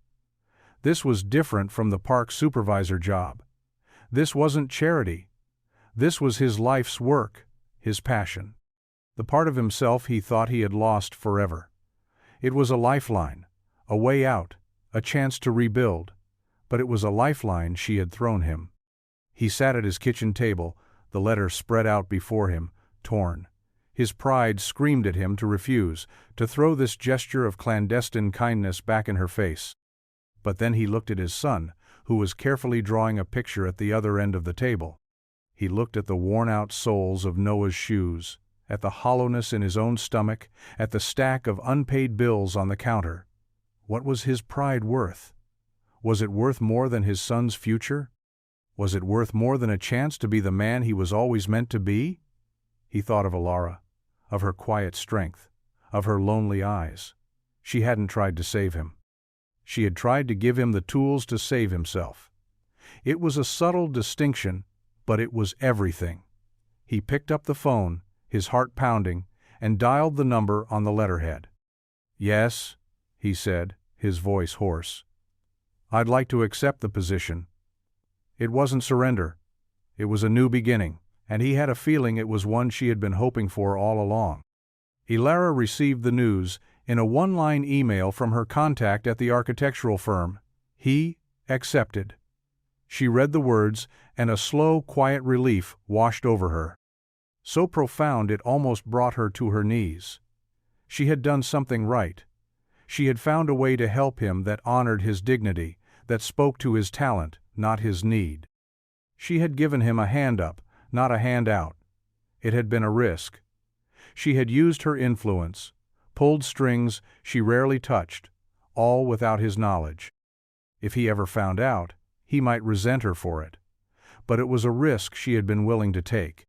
This was different from the park supervisor job. This wasn't charity. This was his life's work, his passion. The part of himself he thought he had lost forever. It was a lifeline, a way out, a chance to rebuild, but it was a lifeline she had thrown him. He sat at his kitchen table, the letter spread out before him, torn. His pride screamed at him to refuse, to throw this gesture of clandestine kindness back in her face. But then he looked at his son, who was carefully drawing a picture at the other end of the table. He looked at the worn-out soles of Noah's shoes, at the hollowness in his own stomach, at the stack of unpaid bills on the counter. What was his pride worth? Was it worth more than his son's future? Was it worth more than a chance to be the man he was always meant to be? He thought of Elara, of her quiet strength, of her lonely eyes. She hadn't tried to save him. She had tried to give him the tools to save himself. It was a subtle distinction, but it was everything. He picked up the phone, his heart pounding, and dialed the number on the letterhead. "Yes," he said, his voice hoarse. "I'd like to accept the position." It wasn't surrender. It was a new beginning, and he had a feeling it was one she had been hoping for all along. Elara received the news in a one-line email from her contact at the architectural firm. He accepted. She read the words, and a slow, quiet relief washed over her. So profound it almost brought her to her knees. She had done something right. She had found a way to help him that honored his dignity, that spoke to his talent, not his need. She had given him a hand up, not a hand out. It had been a risk. She had used her influence, pulled strings she rarely touched, all without his knowledge. If he ever found out, he might resent her for it. But it was a risk she had been willing to take.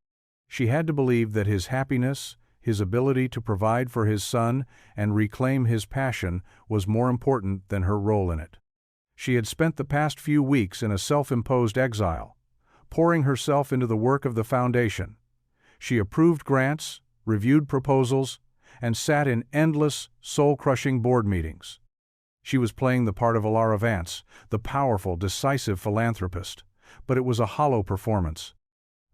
She had to believe that his happiness, his ability to provide for his son and reclaim his passion was more important than her role in it. She had spent the past few weeks in a self-imposed exile, pouring herself into the work of the foundation. She approved grants, reviewed proposals, and sat in endless, soul-crushing board meetings. She was playing the part of Elara Vance, the powerful, decisive philanthropist, but it was a hollow performance.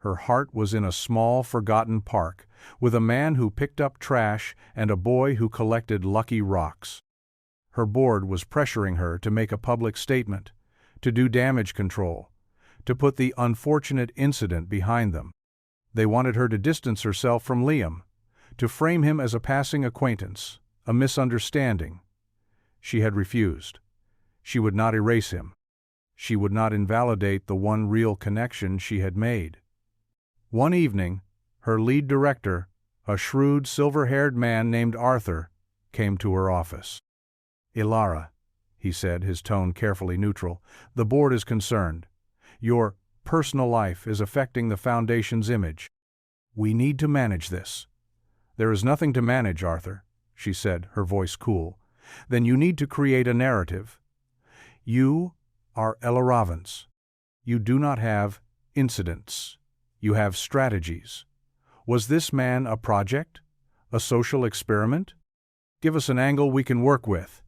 Her heart was in a small, forgotten park, with a man who picked up trash and a boy who collected lucky rocks. Her board was pressuring her to make a public statement, to do damage control, to put the unfortunate incident behind them. They wanted her to distance herself from Liam, to frame him as a passing acquaintance, a misunderstanding. She had refused. She would not erase him. She would not invalidate the one real connection she had made. One evening, her lead director, a shrewd, silver-haired man named Arthur, came to her office. "Elara," he said, his tone carefully neutral, "the board is concerned. Your personal life is affecting the foundation's image. We need to manage this." "There is nothing to manage, Arthur," she said, her voice cool. "Then you need to create a narrative. You are Elara Vance. You do not have incidents. You have strategies. Was this man a project? A social experiment? Give us an angle we can work with."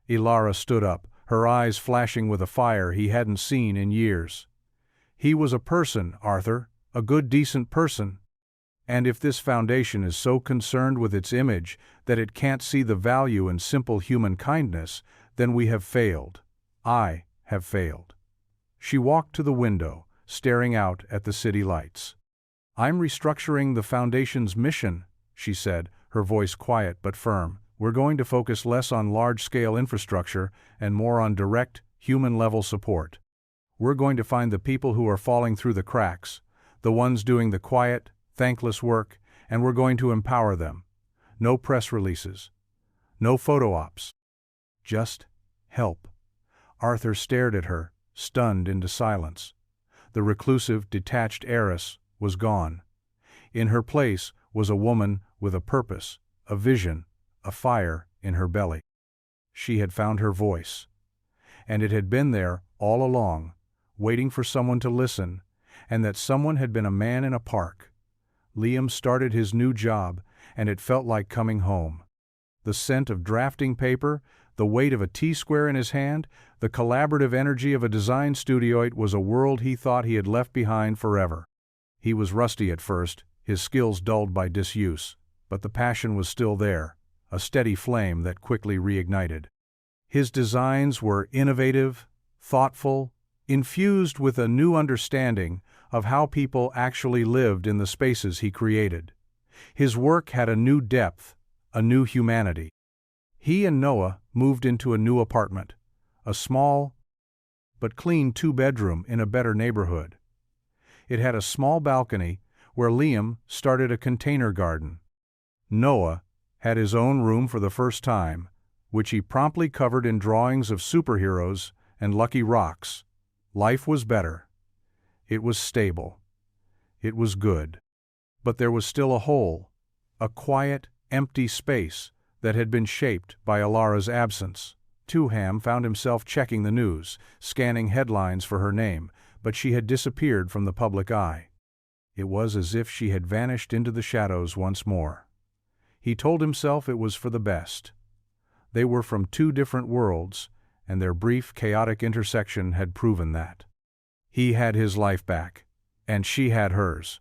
Elara stood up, her eyes flashing with a fire he hadn't seen in years. He was a person, Arthur, a good decent person. And if this foundation is so concerned with its image that it can't see the value in simple human kindness, then we have failed. I have failed. She walked to the window, staring out at the city lights. I'm restructuring the foundation's mission, she said, her voice quiet but firm. We're going to focus less on large-scale infrastructure and more on direct, human-level support. We're going to find the people who are falling through the cracks, the ones doing the quiet, thankless work, and we're going to empower them. No press releases. No photo ops. Just help. Arthur stared at her, stunned into silence. The reclusive, detached heiress was gone. In her place was a woman with a purpose, a vision, a fire in her belly. She had found her voice. And it had been there all along, waiting for someone to listen, and that someone had been a man in a park. Liam started his new job, and it felt like coming home. The scent of drafting paper, the weight of a T-square in his hand, the collaborative energy of a design studio. It was a world he thought he had left behind forever. He was rusty at first, his skills dulled by disuse, but the passion was still there, a steady flame that quickly reignited. His designs were innovative, thoughtful, infused with a new understanding of how people actually lived in the spaces he created. His work had a new depth, a new humanity. He and Noah moved into a new apartment, a small but clean two-bedroom in a better neighborhood. It had a small balcony where Liam started a container garden. Noah had his own room for the first time, which he promptly covered in drawings of superheroes and lucky rocks. Life was better. It was stable. It was good. But there was still a hole, a quiet, empty space that had been shaped by Elara's absence. Tuham found himself checking the news, scanning headlines for her name, but she had disappeared from the public eye. It was as if she had vanished into the shadows once more. He told himself it was for the best. They were from two different worlds, and their brief, chaotic intersection had proven that. He had his life back, and she had hers.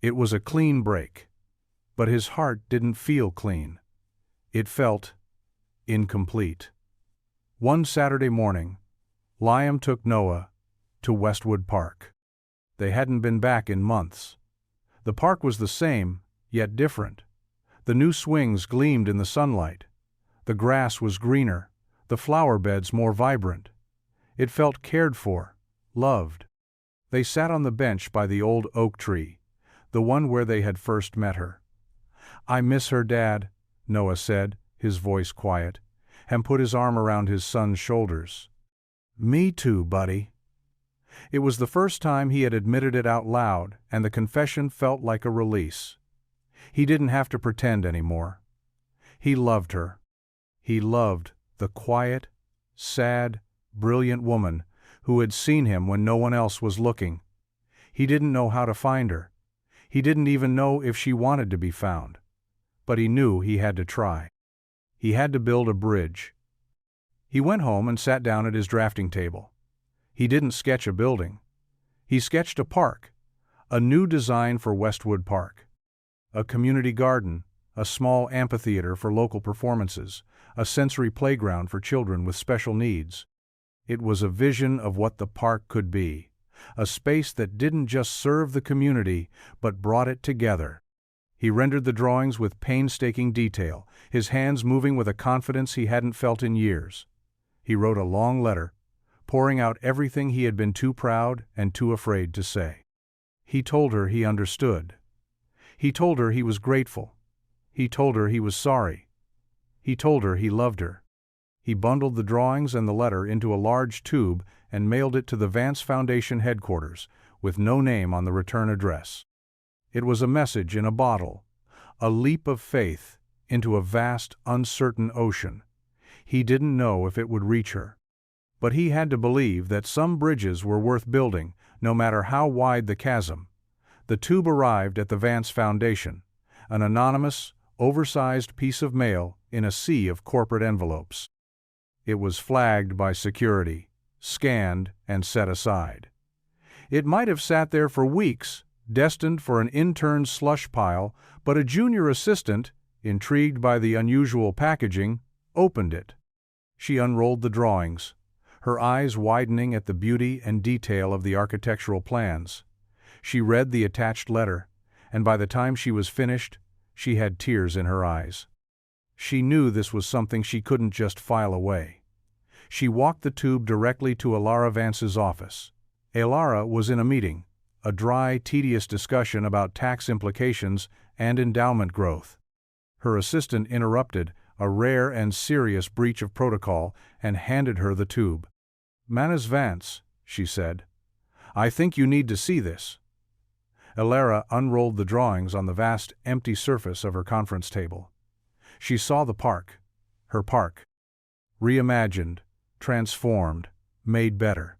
It was a clean break. But his heart didn't feel clean. It felt incomplete. One Saturday morning, Liam took Noah to Westwood Park. They hadn't been back in months. The park was the same, yet different. The new swings gleamed in the sunlight. The grass was greener, the flower beds more vibrant. It felt cared for, loved. They sat on the bench by the old oak tree, the one where they had first met her. "I miss her, Dad," Noah said, his voice quiet, and put his arm around his son's shoulders. "Me too, buddy." It was the first time he had admitted it out loud, and the confession felt like a release. He didn't have to pretend anymore. He loved her. He loved the quiet, sad, brilliant woman who had seen him when no one else was looking. He didn't know how to find her. He didn't even know if she wanted to be found. But he knew he had to try. He had to build a bridge. He went home and sat down at his drafting table. He didn't sketch a building. He sketched a park, a new design for Westwood Park. A community garden, a small amphitheater for local performances, a sensory playground for children with special needs. It was a vision of what the park could be, a space that didn't just serve the community, but brought it together. He rendered the drawings with painstaking detail, his hands moving with a confidence he hadn't felt in years. He wrote a long letter, pouring out everything he had been too proud and too afraid to say. He told her he understood. He told her he was grateful. He told her he was sorry. He told her he loved her. He bundled the drawings and the letter into a large tube and mailed it to the Vance Foundation headquarters, with no name on the return address. It was a message in a bottle, a leap of faith into a vast, uncertain ocean. He didn't know if it would reach her. But he had to believe that some bridges were worth building, no matter how wide the chasm. The tube arrived at the Vance Foundation, an anonymous, oversized piece of mail in a sea of corporate envelopes. It was flagged by security, scanned and set aside. It might have sat there for weeks, destined for an intern's slush pile, but a junior assistant, intrigued by the unusual packaging, opened it. She unrolled the drawings, her eyes widening at the beauty and detail of the architectural plans. She read the attached letter, and by the time she was finished, she had tears in her eyes. She knew this was something she couldn't just file away. She walked the tube directly to Elara Vance's office. Elara was in a meeting, a dry, tedious discussion about tax implications and endowment growth. Her assistant interrupted, a rare and serious breach of protocol, and handed her the tube. "Mrs. Vance," she said, "I think you need to see this." Elara unrolled the drawings on the vast, empty surface of her conference table. She saw the park, her park, reimagined, transformed, made better.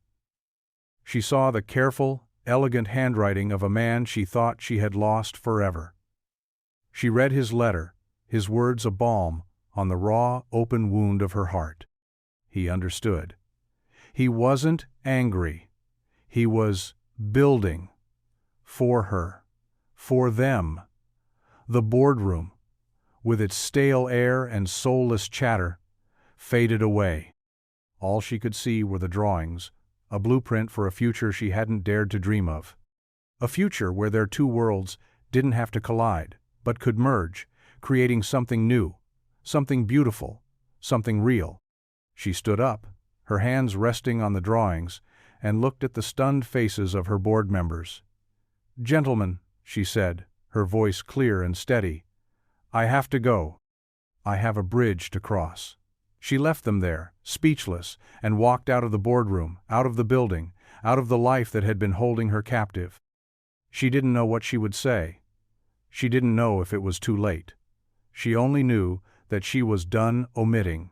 She saw the careful, elegant handwriting of a man she thought she had lost forever. She read his letter, his words a balm on the raw, open wound of her heart. He understood. He wasn't angry. He was building. For her. For them. The boardroom, with its stale air and soulless chatter, faded away. All she could see were the drawings, a blueprint for a future she hadn't dared to dream of. A future where their two worlds didn't have to collide, but could merge, creating something new, something beautiful, something real. She stood up, her hands resting on the drawings, and looked at the stunned faces of her board members. "Gentlemen," she said, her voice clear and steady, "I have to go. I have a bridge to cross." She left them there, speechless, and walked out of the boardroom, out of the building, out of the life that had been holding her captive. She didn't know what she would say. She didn't know if it was too late. She only knew that she was done omitting.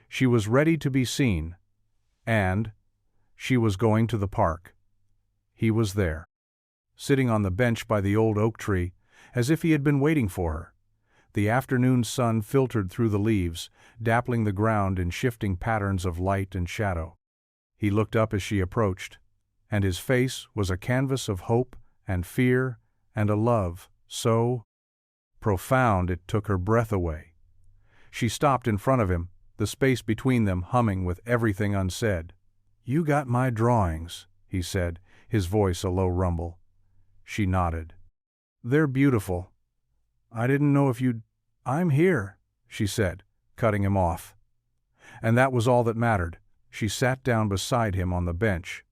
She was ready to be seen, and she was going to the park. He was there, sitting on the bench by the old oak tree, as if he had been waiting for her. The afternoon sun filtered through the leaves, dappling the ground in shifting patterns of light and shadow. He looked up as she approached, and his face was a canvas of hope and fear and a love so profound it took her breath away. She stopped in front of him, the space between them humming with everything unsaid. "You got my drawings," he said, his voice a low rumble. She nodded. "They're beautiful. I didn't know if you'd—" "I'm here," she said, cutting him off. And that was all that mattered. She sat down beside him on the bench.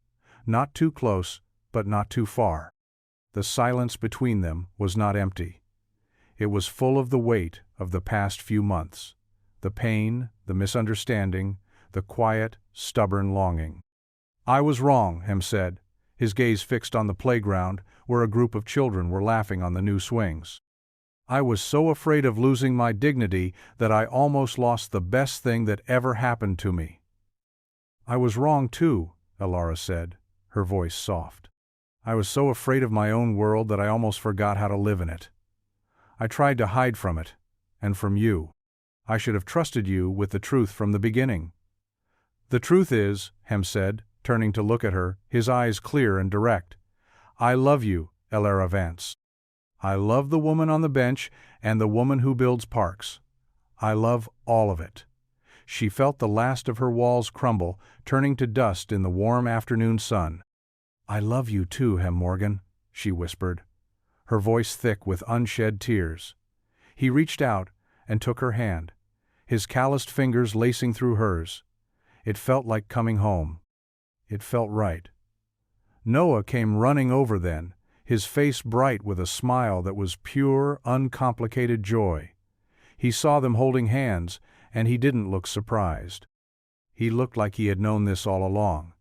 Not too close, but not too far. The silence between them was not empty. It was full of the weight of the past few months. The pain, the misunderstanding, the quiet, stubborn longing. "I was wrong," Hem said, his gaze fixed on the playground where a group of children were laughing on the new swings. "I was so afraid of losing my dignity that I almost lost the best thing that ever happened to me." "I was wrong too," Elara said, her voice soft. "I was so afraid of my own world that I almost forgot how to live in it. I tried to hide from it, and from you. I should have trusted you with the truth from the beginning." "The truth is," Hem said, turning to look at her, his eyes clear and direct, "I love you, Elara Vance. I love the woman on the bench and the woman who builds parks. I love all of it." She felt the last of her walls crumble, turning to dust in the warm afternoon sun. "I love you too, Hem Morgan," she whispered, her voice thick with unshed tears. He reached out and took her hand, his calloused fingers lacing through hers. It felt like coming home. It felt right. Noah came running over then, his face bright with a smile that was pure, uncomplicated joy. He saw them holding hands, and he didn't look surprised. He looked like he had known this all along.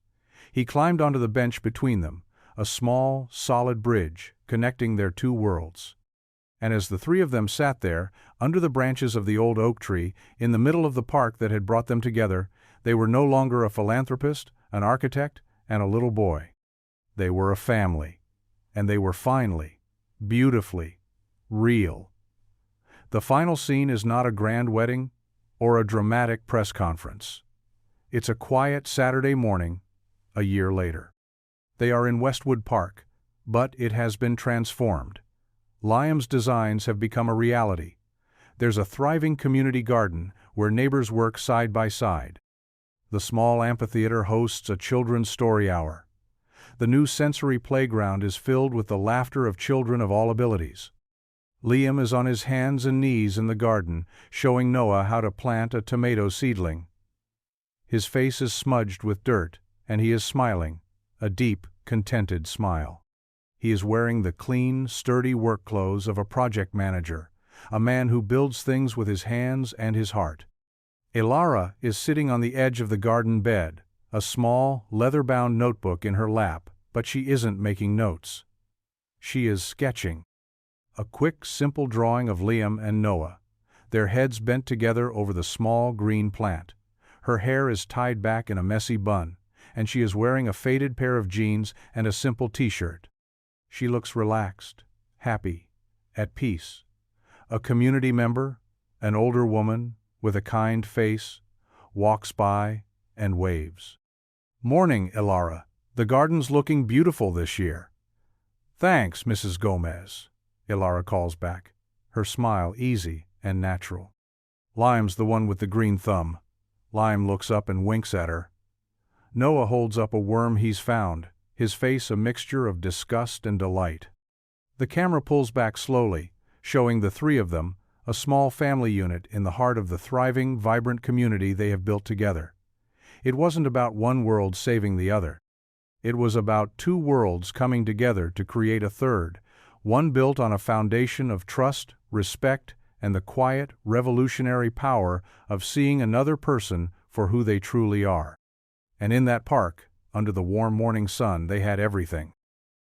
He climbed onto the bench between them, a small, solid bridge connecting their two worlds. And as the three of them sat there, under the branches of the old oak tree, in the middle of the park that had brought them together, they were no longer a philanthropist, an architect, and a little boy. They were a family. And they were finally, beautifully, real. The final scene is not a grand wedding or a dramatic press conference. It's a quiet Saturday morning, a year later. They are in Westwood Park, but it has been transformed. Liam's designs have become a reality. There's a thriving community garden where neighbors work side by side. The small amphitheater hosts a children's story hour. The new sensory playground is filled with the laughter of children of all abilities. Liam is on his hands and knees in the garden, showing Noah how to plant a tomato seedling. His face is smudged with dirt, and he is smiling, a deep, contented smile. He is wearing the clean, sturdy work clothes of a project manager, a man who builds things with his hands and his heart. Elara is sitting on the edge of the garden bed, a small, leather-bound notebook in her lap, but she isn't making notes. She is sketching. A quick, simple drawing of Liam and Noah, their heads bent together over the small green plant. Her hair is tied back in a messy bun, and she is wearing a faded pair of jeans and a simple t-shirt. She looks relaxed, happy, at peace. A community member, an older woman with a kind face, walks by and waves. "Morning, Elara. The garden's looking beautiful this year." "Thanks, Mrs. Gomez," Elara calls back, her smile easy and natural. "Lime's the one with the green thumb." Lime looks up and winks at her. Noah holds up a worm he's found, his face a mixture of disgust and delight. The camera pulls back slowly, showing the three of them, a small family unit in the heart of the thriving, vibrant community they have built together. It wasn't about one world saving the other. It was about two worlds coming together to create a third, one built on a foundation of trust, respect, and the quiet, revolutionary power of seeing another person for who they truly are. And in that park, under the warm morning sun, they had everything.